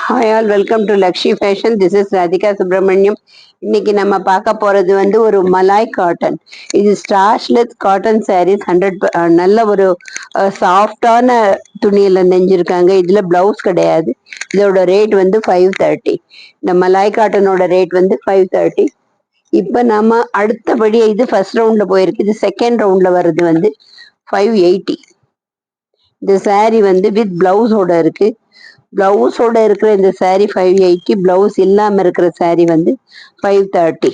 Hi all, welcome to Lakshmi fashion. This is Radhika Subramaniam. இன்னைக்கு நம்ம பார்க்க போறது வந்து ஒரு மலாய் காட்டன். இது ஸ்டார்ச்லெஸ் காட்டன் சாரீஸ் 100 நல்ல ஒரு சாஃப்டான துணியில நெஞ்சிருக்காங்க. இதுல பிளவுஸ் கிடையாது. இதோட ரேட் வந்து 530. இந்த மலாய் காட்டனோட ரேட் வந்து 530. இப்ப நம்ம அடுத்தபடி இது ஃபர்ஸ்ட் ரவுண்ட்ல போயிருக்கு. இது செகண்ட் ரவுண்ட்ல வர்றது வந்து 580. இந்த சாரீ வந்து வித் பிளவுஸோட இருக்கு. பிளவுஸோட இருக்கிற இந்த சாரீ 580, பிளவுஸ் இல்லாம இருக்கிற சாரீ வந்து 530.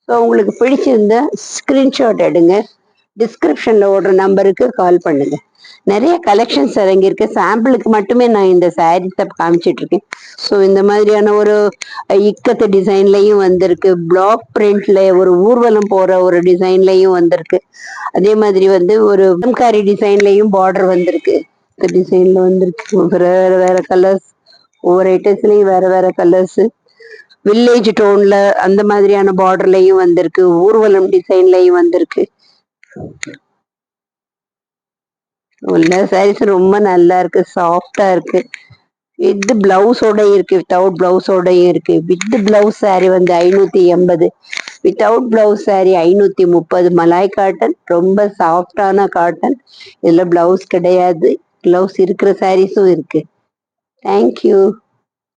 ஸோ உங்களுக்கு பிடிச்சிருந்தா ஸ்கிரீன்ஷாட் எடுங்க. டிஸ்கிரிப்ஷன்ல ஓடுற நம்பருக்கு கால் பண்ணுங்க. நிறைய கலெக்ஷன்ஸ் இறங்கியிருக்கு. சாம்பிளுக்கு மட்டுமே நான் இந்த சாரீஸை காமிச்சிட்டு இருக்கேன். ஸோ இந்த மாதிரியான ஒரு இக்கத்து டிசைன்லையும் வந்திருக்கு. பிளாக் பிரிண்ட்ல ஒரு ஊர்வலம் போற ஒரு டிசைன்லையும் வந்திருக்கு. அதே மாதிரி வந்து ஒரு கலம்காரி டிசைன்லையும் பார்டர் வந்திருக்கு. டிசைன்ல வந்திருக்கு. வேற வேற கலர்ஸ், ஒவ்வொரு ஐட்டம்ஸ்லயும் வேற வேற கலர்ஸ். வில்லேஜ் டோன்ல அந்த மாதிரியான பார்டர்லயும் வந்திருக்கு. ஊர்வலம் டிசைன்லயும் வந்திருக்கு. எல்லா சாரீஸ் ரொம்ப நல்லா இருக்கு, சாஃப்டா இருக்கு. வித் பிளவுஸோட இருக்கு, வித்தவுட் பிளவுஸோடயும் இருக்கு. வித் பிளவுஸ் சாரி வந்து 580, without blouse sari 530. Malai cotton, ரொம்ப சாஃப்டான காட்டன். இதுல பிளவுஸ் கிடையாது. பிளவுஸ் இருக்கிற சாரீஸும் இருக்கு. தேங்க்யூ.